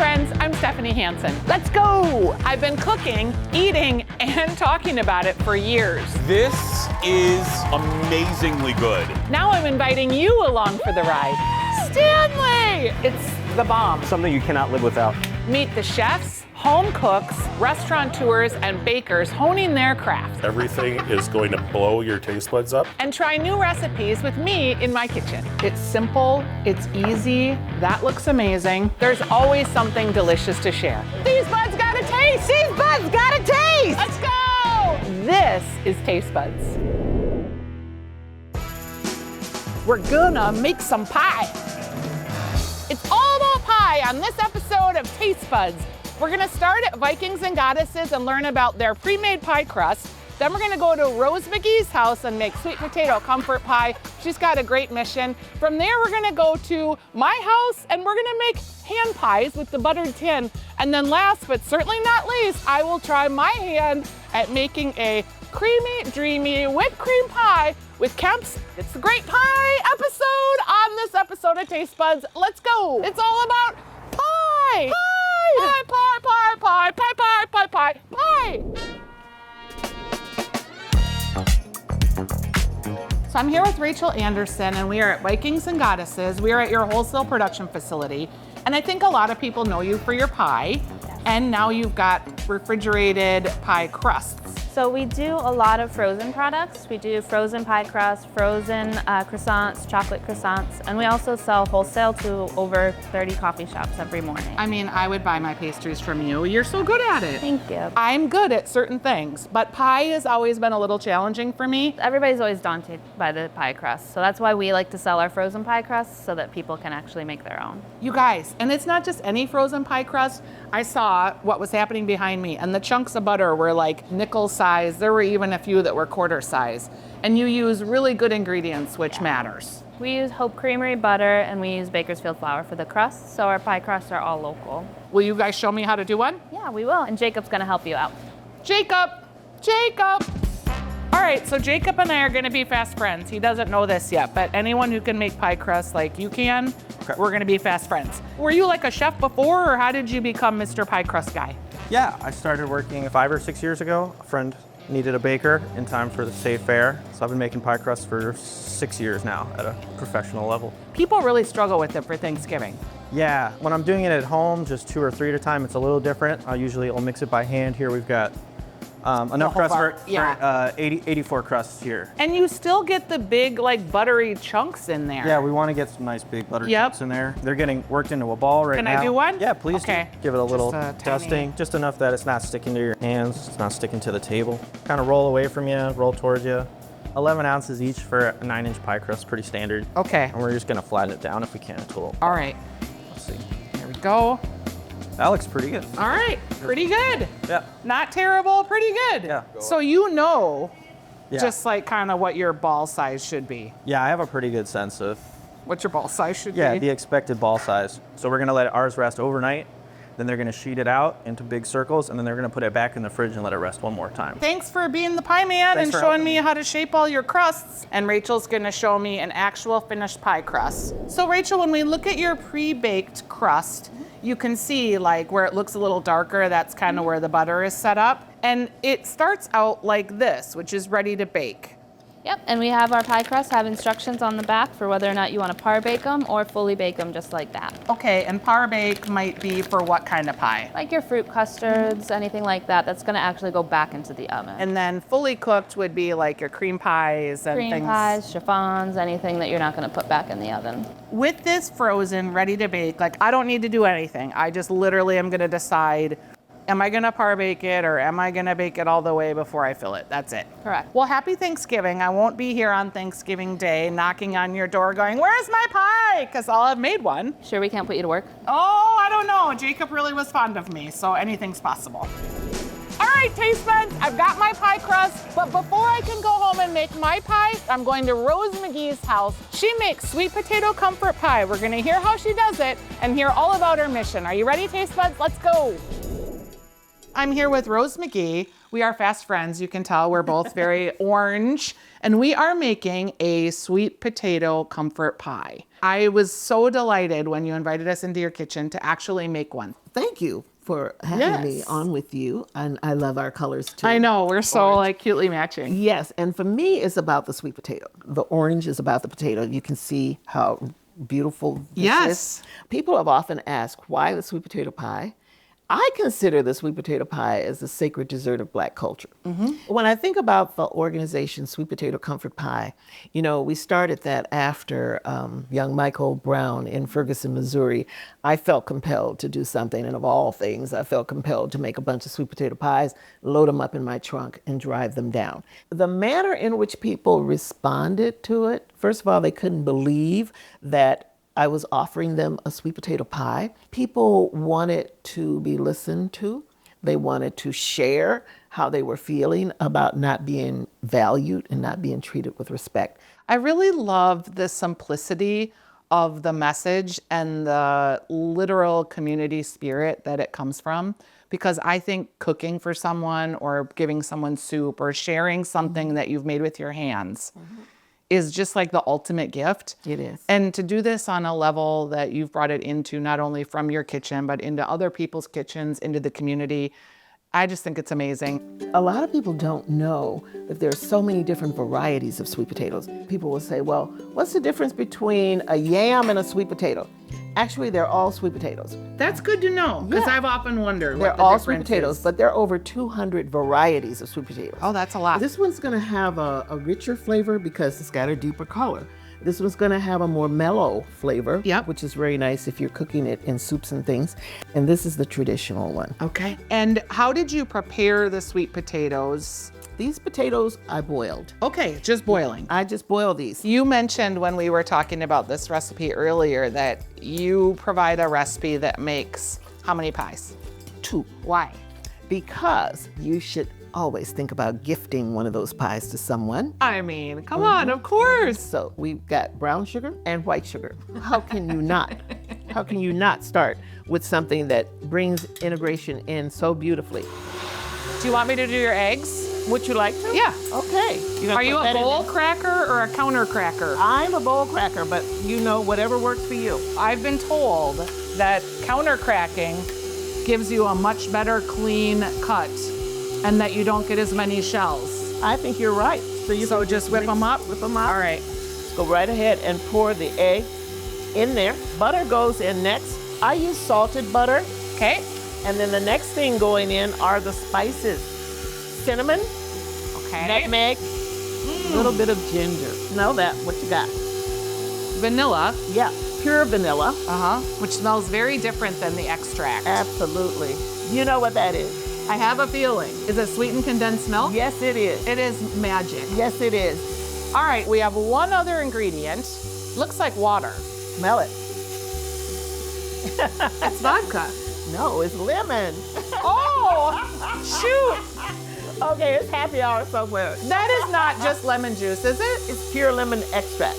friends, I'm Stephanie Hansen. Let's go! I've been cooking, eating, and talking about it for years. This is amazingly good. Now I'm inviting you along for the ride. Stanley! It's the bomb. Something you cannot live without. Meet the chefs, home cooks, restaurateurs, and bakers honing their craft. Everything is going to blow your taste buds up. And try new recipes with me in my kitchen. It's simple, it's easy, that looks amazing. There's always something delicious to share. These buds got a taste! These buds got a taste! Let's go! This is Taste Buds. We're gonna make some pie. It's all about pie on this episode of Taste Buds. We're gonna start at Vikings and Goddesses and learn about their pre-made pie crust. Then we're gonna go to Rose McGee's house and make sweet potato comfort pie. She's got a great mission. From there, we're gonna go to my house and we're gonna make hand pies with the buttered tin. And then last, but certainly not least, I will try my hand at making a creamy, dreamy whipped cream pie with Kemp's. It's the Great Pie episode on this episode of Taste Buds. Let's go. It's all about pie. Pie. Pie, pie, pie, pie, pie, pie, pie, pie, pie. So I'm here with Rachel Anderson and we are at Vikings and Goddesses. We are at your wholesale production facility. And I think a lot of people know you for your pie. And now you've got refrigerated pie crusts. So we do a lot of frozen products. We do frozen pie crust, frozen croissants, chocolate croissants, and we also sell wholesale to over 30 coffee shops every morning. I mean, I would buy my pastries from you. You're so good at it. Thank you. I'm good at certain things, but pie has always been a little challenging for me. Everybody's always daunted by the pie crust, so that's why we like to sell our frozen pie crusts so that people can actually make their own. You guys, and it's not just any frozen pie crust. I saw what was happening behind me, and the chunks of butter were like nickel size. There were even a few that were quarter size. And you use really good ingredients, which matters. We use Hope Creamery butter and we use Bakersfield flour for the crust, so our pie crusts are all local. Will you guys show me how to do one? Yeah, we will, and Jacob's gonna help you out. Jacob! Jacob! All right, so Jacob and I are gonna be fast friends. He doesn't know this yet, but anyone who can make pie crust like you can, we're gonna be fast friends. Were you like a chef before, or how did you become Mr. Pie Crust Guy? Yeah, I started working 5 or 6 years ago. A friend needed a baker in time for the state fair. So I've been making pie crust for 6 years now at a professional level. People really struggle with it for Thanksgiving. Yeah, when I'm doing it at home, just 2 or 3 at a time, it's a little different. I'll mix it by hand. Here we've got enough crust for 84 crusts here. And you still get the big, like, buttery chunks in there. Yeah, we want to get some nice big butter chunks in there. They're getting worked into a ball right now. Can I do one? Yeah, please do. Give it a little dusting, tiny... just enough that it's not sticking to your hands, it's not sticking to the table. Kind of roll away from you, roll towards you. 11 ounces each for a 9-inch pie crust, pretty standard. Okay. And we're just gonna flatten it down if we can. All right. Let's see. Here we go. That looks pretty good. All right, pretty good. Yeah. Not terrible, pretty good. Yeah. So you know just like kind of what your ball size should be. Yeah, I have a pretty good sense of what your ball size should be. Yeah, the expected ball size. So we're gonna let ours rest overnight. Then they're gonna sheet it out into big circles, and then they're gonna put it back in the fridge and let it rest one more time. Thanks for being the pie man and showing me how to shape all your crusts. And Rachel's gonna show me an actual finished pie crust. So Rachel, when we look at your pre-baked crust, you can see like where it looks a little darker, that's kind of where the butter is set up. And it starts out like this, which is ready to bake. Yep, and we have our pie crust have instructions on the back for whether or not you want to par bake them or fully bake them just like that. Okay, and par bake might be for what kind of pie? Like your fruit custards, anything like that, that's going to actually go back into the oven. And then fully cooked would be like your cream pies and things. Cream pies, chiffons, anything that you're not going to put back in the oven. With this frozen, ready to bake, like I don't need to do anything. I just literally am going to decide, am I gonna par bake it or am I gonna bake it all the way before I fill it? That's it. Correct. Well, happy Thanksgiving. I won't be here on Thanksgiving Day knocking on your door going, where's my pie? Because I'll have made one. Sure we can't put you to work? Oh, I don't know. Jacob really was fond of me, so anything's possible. All right, taste buds, I've got my pie crust, but before I can go home and make my pie, I'm going to Rose McGee's house. She makes sweet potato comfort pie. We're gonna hear how she does it and hear all about her mission. Are you ready, taste buds? Let's go. I'm here with Rose McGee. We are fast friends. You can tell we're both very orange. And we are making a sweet potato comfort pie. I was so delighted when you invited us into your kitchen to actually make one. Thank you for having me on with you. And I love our colors too. I know, we're so like cutely matching. Yes, and for me, it's about the sweet potato. The orange is about the potato. You can see how beautiful this is. People have often asked, why the sweet potato pie? I consider the sweet potato pie as the sacred dessert of Black culture. When I think about the organization Sweet Potato Comfort Pie, you know, we started that after young Michael Brown in Ferguson, Missouri. I felt compelled to do something, and of all things, I felt compelled to make a bunch of sweet potato pies, load them up in my trunk, and drive them down. The manner in which people responded to it, first of all, they couldn't believe that I was offering them a sweet potato pie. People wanted to be listened to. They wanted to share how they were feeling about not being valued and not being treated with respect. I really love the simplicity of the message and the literal community spirit that it comes from, because I think cooking for someone or giving someone soup or sharing something that you've made with your hands is just like the ultimate gift. It is. And to do this on a level that you've brought it into, not only from your kitchen, but into other people's kitchens, into the community, I just think it's amazing. A lot of people don't know that there are so many different varieties of sweet potatoes. People will say, well, what's the difference between a yam and a sweet potato? Actually, they're all sweet potatoes. That's good to know, because I've often wondered what They're the all difference sweet potatoes, is. but there are over 200 varieties of sweet potatoes. Oh, that's a lot. This one's gonna have a richer flavor because it's got a deeper color. This one's gonna have a more mellow flavor, which is very nice if you're cooking it in soups and things. And this is the traditional one. Okay. And how did you prepare the sweet potatoes? These potatoes I boiled. Okay, just boiling. I just boil these. You mentioned when we were talking about this recipe earlier that you provide a recipe that makes how many pies? 2. Why? Because you should always think about gifting one of those pies to someone. I mean, come on, of course. So we've got brown sugar and white sugar. How can you not? How can you not start with something that brings integration in so beautifully? Do you want me to do your eggs? Would you like to? Yeah. Okay. Are you a bowl cracker or a counter cracker? I'm a bowl cracker, but you know, whatever works for you. I've been told that counter cracking gives you a much better clean cut and that you don't get as many shells. I think you're right. So just whip them up? Whip them up. All right. Let's go right ahead and pour the egg in there. Butter goes in next. I use salted butter. Okay. And then the next thing going in are the spices. Cinnamon, nutmeg, a little bit of ginger. Know that, what you got? Vanilla. Yeah, pure vanilla. Which smells very different than the extract. Absolutely. You know what that is? I have a feeling. Is it sweetened condensed milk? Yes, it is. It is magic. Yes, it is. All right, we have one other ingredient. Looks like water. Smell it. It's vodka. No, it's lemon. Oh, shoot. Okay, it's happy hour somewhere. That is not just lemon juice, is it? It's pure lemon extract.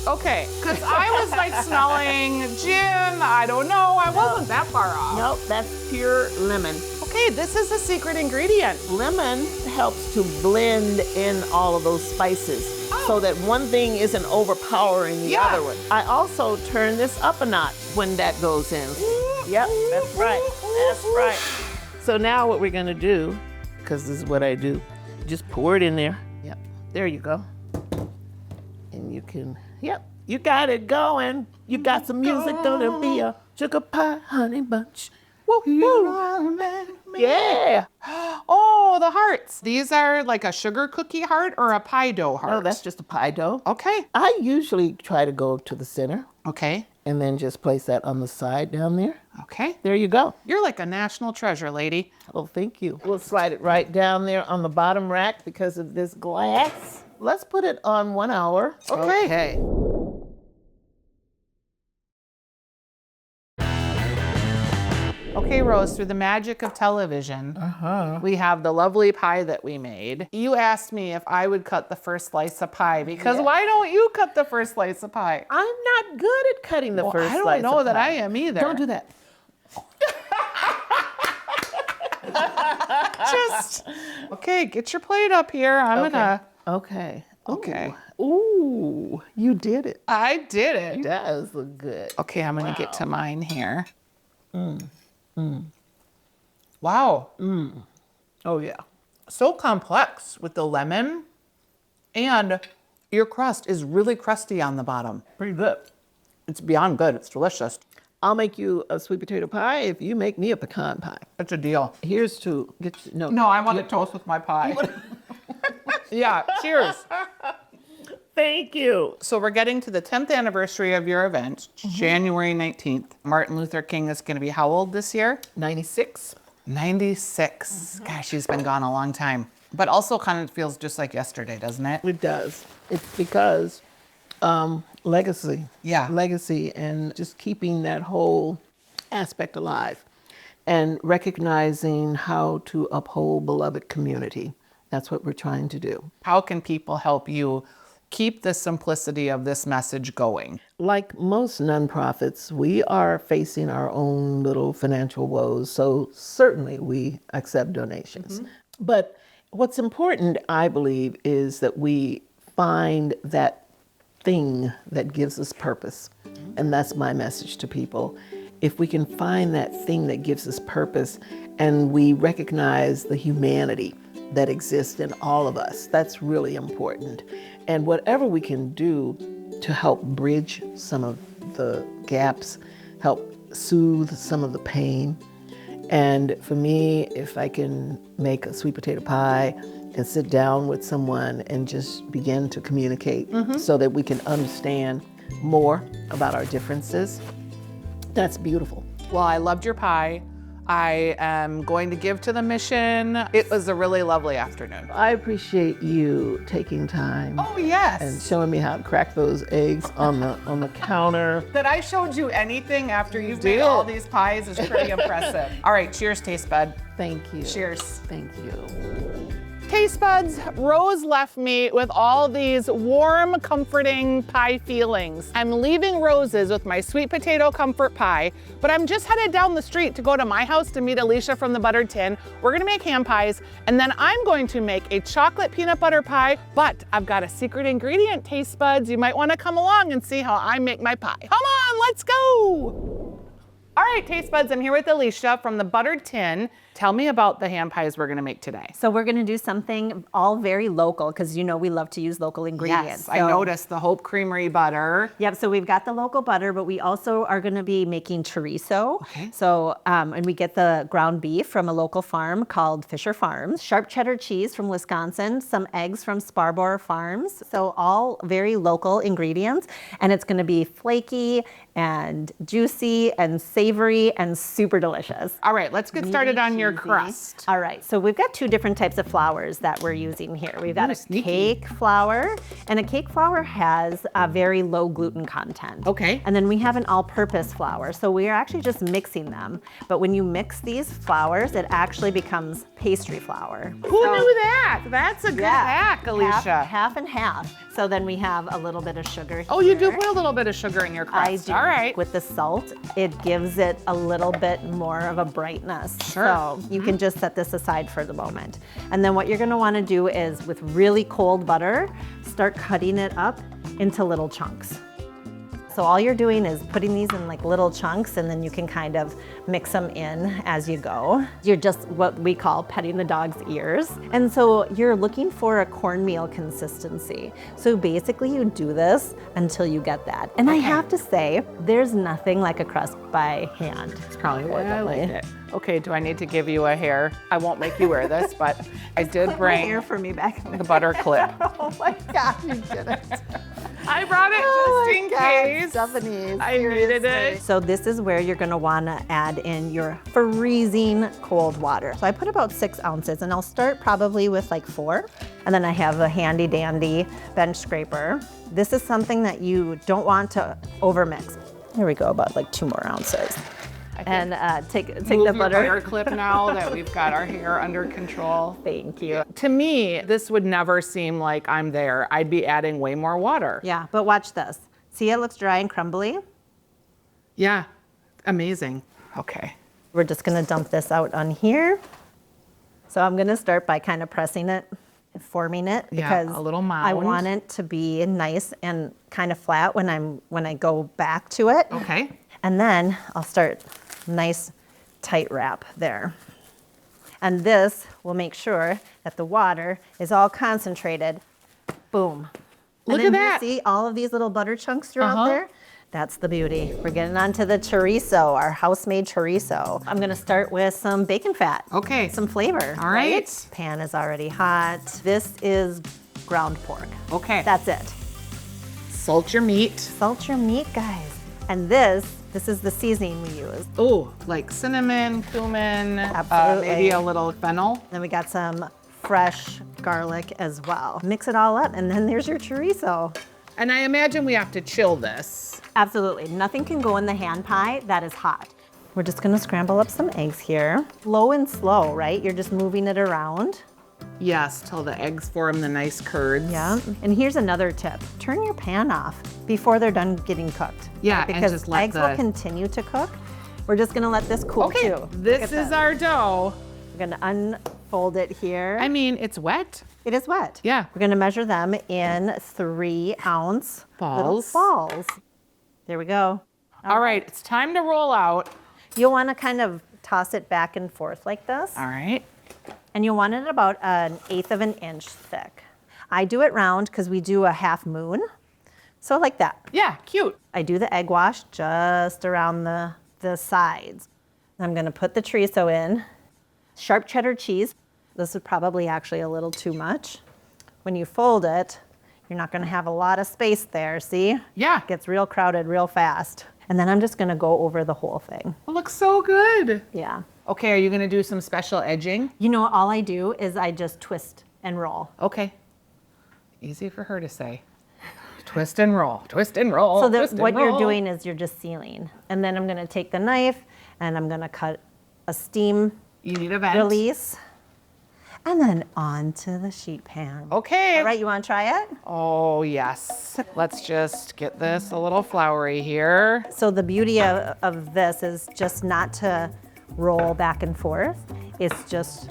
Okay, because I was like smelling gin. I don't know. I wasn't that far off. Nope, that's pure lemon. Okay, this is a secret ingredient. Lemon helps to blend in all of those spices so that one thing isn't overpowering the other one. I also turn this up a notch when that goes in. Yep, that's right. That's right. So now what we're gonna do, because this is what I do, just pour it in there. Yep, there you go. And you can, yep, you got it going. You got some music, gonna be a sugar pie honey bunch. Woo, woo. Yeah. Oh, the hearts. These are like a sugar cookie heart or a pie dough heart? No, that's just a pie dough. Okay. I usually try to go to the center. Okay. And then just place that on the side down there. Okay. There you go. You're like a national treasure, lady. Oh, thank you. We'll slide it right down there on the bottom rack because of this glass. Let's put it on 1 hour. Okay. Okay, Rose, through the magic of television, we have the lovely pie that we made. You asked me if I would cut the first slice of pie because why don't you cut the first slice of pie? I'm not good at cutting the first slice. I don't know that I am either. Don't do that. Okay, get your plate up here. I'm gonna. Okay. Okay. Ooh, you did it. I did it. That does look good. Okay, I'm gonna get to mine here. Wow. Oh, yeah. So complex with the lemon, and your crust is really crusty on the bottom. Pretty good. It's beyond good. It's delicious. I'll make you a sweet potato pie if you make me a pecan pie. It's a deal. Here's to get you, No, I want to toast with my pie. Yeah, cheers. Thank you. So we're getting to the 10th anniversary of your event, January 19th. Martin Luther King is going to be how old this year? 96. 96. Gosh, he's been gone a long time. But also kind of feels just like yesterday, doesn't it? It does. It's because legacy. Yeah. Legacy and just keeping that whole aspect alive and recognizing how to uphold beloved community. That's what we're trying to do. How can people help you keep the simplicity of this message going? Like most nonprofits, we are facing our own little financial woes, so certainly we accept donations. But what's important, I believe, is that we find that thing that gives us purpose. And that's my message to people. If we can find that thing that gives us purpose and we recognize the humanity that exists in all of us, that's really important. And whatever we can do to help bridge some of the gaps, help soothe some of the pain. And for me, if I can make a sweet potato pie and sit down with someone and just begin to communicate so that we can understand more about our differences, that's beautiful. Well, I loved your pie. I am going to give to the mission. It was a really lovely afternoon. I appreciate you taking time Oh, yes. and showing me how to crack those eggs on the counter. That I showed you anything after you've made all these pies is pretty impressive. All right, cheers, taste bud. Thank you. Cheers. Thank you. Taste buds, Rose left me with all these warm, comforting pie feelings. I'm leaving Rose's with my sweet potato comfort pie, but I'm just headed down the street to go to my house to meet Alicia from the Buttered Tin. We're gonna make ham pies, and then I'm going to make a chocolate peanut butter pie, but I've got a secret ingredient, taste buds. You might wanna come along and see how I make my pie. Come on, let's go. All right, taste buds, I'm here with Alicia from the Buttered Tin. Tell me about the ham pies we're gonna make today. So we're gonna do something all very local, because you know we love to use local ingredients. Yes, I noticed the Hope Creamery butter. Yep, so we've got the local butter, but we also are gonna be making chorizo. Okay. So, and we get the ground beef from a local farm called Fisher Farms, sharp cheddar cheese from Wisconsin, some eggs from Sparborough Farms. So all very local ingredients, and it's gonna be flaky and juicy and savory and super delicious. All right, let's get started on your crust. All right, so we've got two different types of flours that we're using here. We've got a cake flour, and a cake flour has a very low gluten content. Okay. And then we have an all-purpose flour, so we are actually just mixing them. But when you mix these flours, it actually becomes pastry flour. Who knew that? That's a good hack, Alicia. Half and half. So then we have a little bit of sugar here. Oh, you do put a little bit of sugar in your crust. I do. All right. With the salt, it gives it a little bit more of a brightness. Sure. So you can just set this aside for the moment. And then what you're gonna wanna do is, with really cold butter, start cutting it up into little chunks. So all you're doing is putting these in like little chunks, and then you can kind of mix them in as you go. You're just what we call petting the dog's ears. And so you're looking for a cornmeal consistency. So basically you do this until you get that. And I have to say, there's nothing like a crust by hand. It's probably more I like it. Okay, do I need to give you a hair? I won't make you wear this, but I did bring hair for me back the butter clip. Oh my God, you did it. I brought it just in case. Stephanie, I needed it. So this is where you're gonna wanna add in your freezing cold water. So I put about 6 ounces, and I'll start probably with like 4. And then I have a handy dandy bench scraper. This is something that you don't want to overmix. Here we go, about like 2 more ounces. And take the butter clip now that we've got our hair under control. Thank you. To me, this would never seem like I'm there. I'd be adding way more water. Yeah, but watch this. See, it looks dry and crumbly. Yeah, amazing. Okay. We're just gonna dump this out on here. So I'm gonna start by kind of pressing it, forming it, Yeah, because a little I mound. want it to be nice and kind of flat when I go back to it. Okay. And then I'll start nice tight wrap there. And this will make sure that the water is all concentrated. Boom. Look and at then that. You see all of these little butter chunks throughout Uh-huh. there? That's the beauty. We're getting onto the chorizo, our house-made chorizo. I'm gonna start with some bacon fat. Okay. Some flavor. All right. Pan is already hot. This is ground pork. Okay. That's it. Salt your meat. Salt your meat, guys. And this is the seasoning we use. Oh, like cinnamon, cumin, Absolutely. maybe a little fennel. Then we got some fresh garlic as well. Mix it all up, and then there's your chorizo. And I imagine we have to chill this. Absolutely. Nothing can go in the hand pie that is hot. We're just gonna scramble up some eggs here. Low and slow, right? You're just moving it around. Yes, till the eggs form the nice curds. Yeah. And here's another tip. Turn your pan off before they're done getting cooked. Yeah, and because just let eggs the- will continue to cook. We're just gonna let this cool Okay, too. Look this at is our dough. We're gonna unfold it here. I mean, it's wet. It is wet. Yeah. We're gonna measure them in 3-ounce little Balls. balls. There we go. All right, it's time to roll out. You'll wanna kind of toss it back and forth like this. All right. And you'll want it about 1/8 of an inch thick. I do it round because we do a half moon. So like that. Yeah, cute. I do the egg wash just around the sides. I'm gonna put the chorizo in. Sharp cheddar cheese. This is probably actually a little too much. When you fold it, you're not gonna have a lot of space there, see? Yeah. It gets real crowded real fast. And then I'm just gonna go over the whole thing. It looks so good. Yeah. Okay, are you gonna do some special edging? You know, all I do is I just twist and roll. Okay. Easy for her to say. Twist and roll, twist and roll. So twist and what you're roll. doing is you're just sealing. And then I'm gonna take the knife and I'm gonna cut a steam You need a vent. release. And then onto the sheet pan. Okay. All right, you wanna try it? Oh, yes. Let's just get this a little floury here. So the beauty of this is just not to roll back and forth. It's just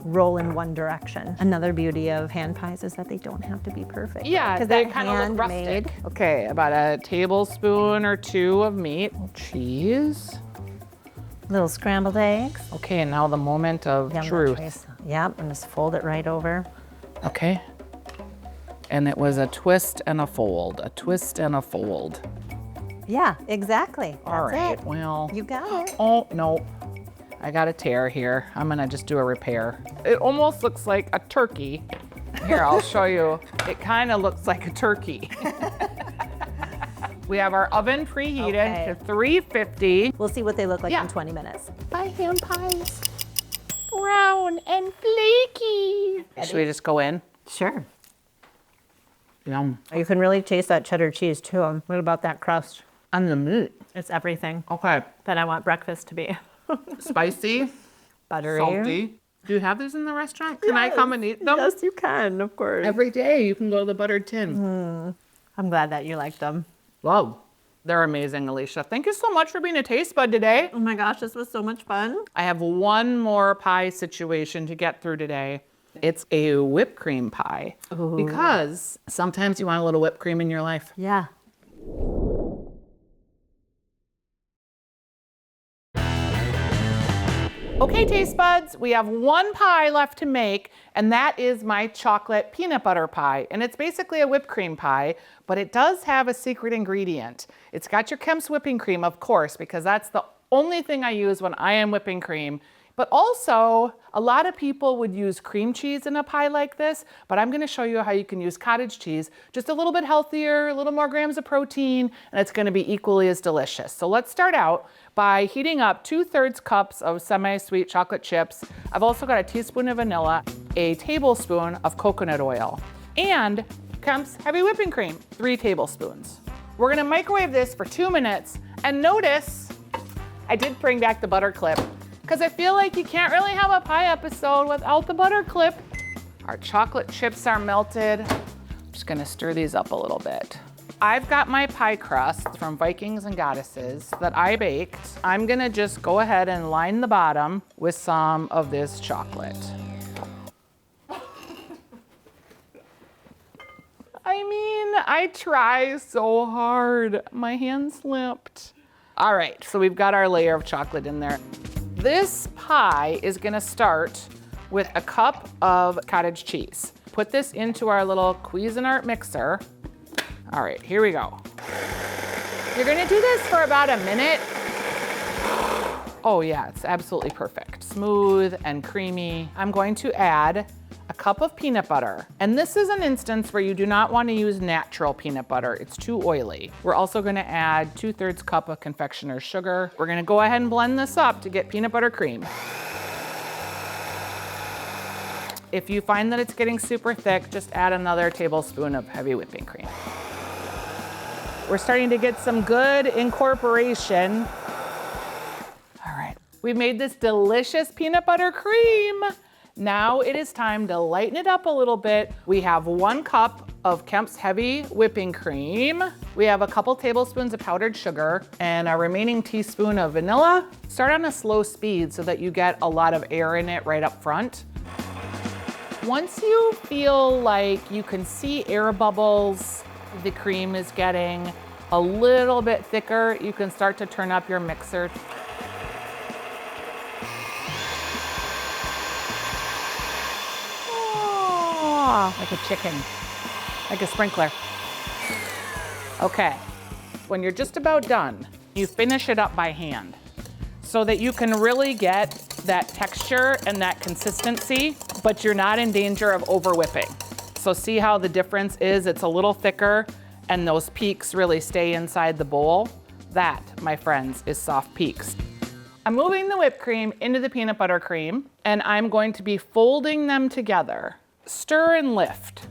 roll in one direction. Another beauty of hand pies is that they don't have to be perfect. Yeah, because they that kind of look handmade. rustic. Okay, about a tablespoon or 2 of meat. Cheese. Little scrambled eggs. Okay, and now the moment of Yeah, I'm gonna truth. trace- Yep, and just fold it right over. Okay. And it was a twist and a fold, a twist and a fold. Yeah, exactly. All That's right, it. well. You got it. Oh, no. I got a tear here. I'm gonna just do a repair. It almost looks like a turkey. Here, I'll show you. It kind of looks like a turkey. We have our oven preheated Okay. to 350. We'll see what they look like Yeah. in 20 minutes. My hand pies. Brown and flaky. Should we just go in? Sure. Yum. You can really taste that cheddar cheese too. What about that crust? And the meat. It's everything Okay. that I want breakfast to be. Spicy, Buttery. salty. Do you have this in the restaurant? Can I come and eat them? Yes, you can, of course. Every day you can go to the buttered tin. I'm glad that you like them. Wow. They're amazing, Alicia. Thank you so much for being a taste bud today. Oh my gosh, this was so much fun. I have one more pie situation to get through today. It's a whipped cream pie. Because sometimes you want a little whipped cream in your life. Yeah. Okay, taste buds, we have one pie left to make, and that is my chocolate peanut butter pie. And it's basically a whipped cream pie, but it does have a secret ingredient. It's got your Kemp's whipping cream, of course, because that's the only thing I use when I am whipping cream. But also, a lot of people would use cream cheese in a pie like this, but I'm gonna show you how you can use cottage cheese, just a little bit healthier, a little more grams of protein, and it's gonna be equally as delicious. So let's start out by heating up 2/3 cups of semi-sweet chocolate chips. I've also got a teaspoon of vanilla, a tablespoon of coconut oil, and Kemp's heavy whipping cream, 3 tablespoons. We're gonna microwave this for 2 minutes, and notice I did bring back the butter clip, because I feel like you can't really have a pie episode without the butter clip. Our chocolate chips are melted. I'm just gonna stir these up a little bit. I've got my pie crust from Vikings and Goddesses that I baked. I'm gonna just go ahead and line the bottom with some of this chocolate. I try so hard. My hand slipped. All right, so we've got our layer of chocolate in there. This pie is gonna start with a cup of cottage cheese. Put this into our little Cuisinart mixer. All right, here we go. You're gonna do this for about a minute. Oh yeah, it's absolutely perfect. Smooth and creamy. I'm going to add a cup of peanut butter. And this is an instance where you do not want to use natural peanut butter. It's too oily. We're also gonna add 2/3 cup of confectioner's sugar. We're gonna go ahead and blend this up to get peanut butter cream. If you find that it's getting super thick, just add another tablespoon of heavy whipping cream. We're starting to get some good incorporation. All right, we made this delicious peanut butter cream. Now it is time to lighten it up a little bit. We have 1 cup of Kemp's heavy whipping cream. We have a couple tablespoons of powdered sugar and a remaining teaspoon of vanilla. Start on a slow speed so that you get a lot of air in it right up front. Once you feel like you can see air bubbles, the cream is getting a little bit thicker, you can start to turn up your mixer. Like a chicken, like a sprinkler. Okay, when you're just about done, you finish it up by hand so that you can really get that texture and that consistency, but you're not in danger of over whipping. So see how the difference is? It's a little thicker and those peaks really stay inside the bowl. That, my friends, is soft peaks. I'm moving the whipped cream into the peanut butter cream and I'm going to be folding them together. Stir and lift.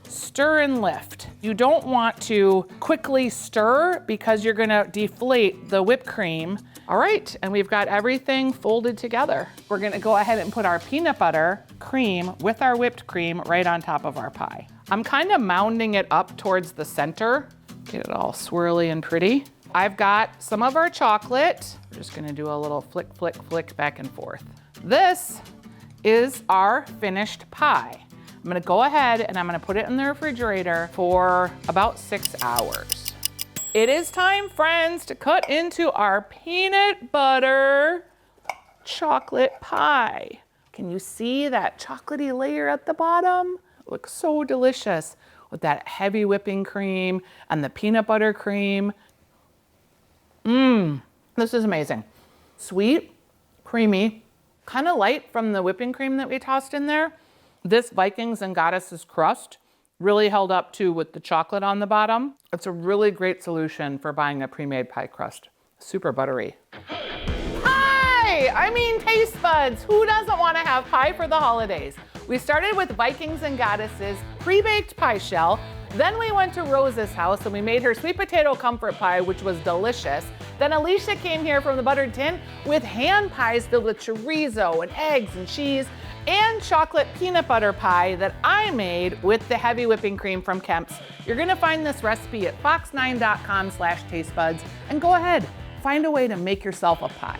Stir and lift. You don't want to quickly stir because you're gonna deflate the whipped cream. All right, and we've got everything folded together. We're gonna go ahead and put our peanut butter cream with our whipped cream right on top of our pie. I'm kind of mounding it up towards the center. Get it all swirly and pretty. I've got some of our chocolate. We're just gonna do a little flick, flick, flick back and forth. This is our finished pie. I'm gonna go ahead and I'm gonna put it in the refrigerator for about 6 hours. It is time, friends, to cut into our peanut butter chocolate pie. Can you see that chocolatey layer at the bottom? It looks so delicious with that heavy whipping cream and the peanut butter cream. This is amazing. Sweet, creamy, kind of light from the whipping cream that we tossed in there. This Vikings and Goddesses crust really held up too with the chocolate on the bottom. It's a really great solution for buying a pre-made pie crust. Super buttery. Pie! I mean taste buds. Who doesn't want to have pie for the holidays? We started with Vikings and Goddesses pre-baked pie shell. Then we went to Rose's house and we made her sweet potato comfort pie, which was delicious. Then Alicia came here from the Buttered Tin with hand pies filled with chorizo and eggs and cheese and chocolate peanut butter pie that I made with the heavy whipping cream from Kemp's. You're gonna find this recipe at fox9.com/tastebuds and go ahead, find a way to make yourself a pie.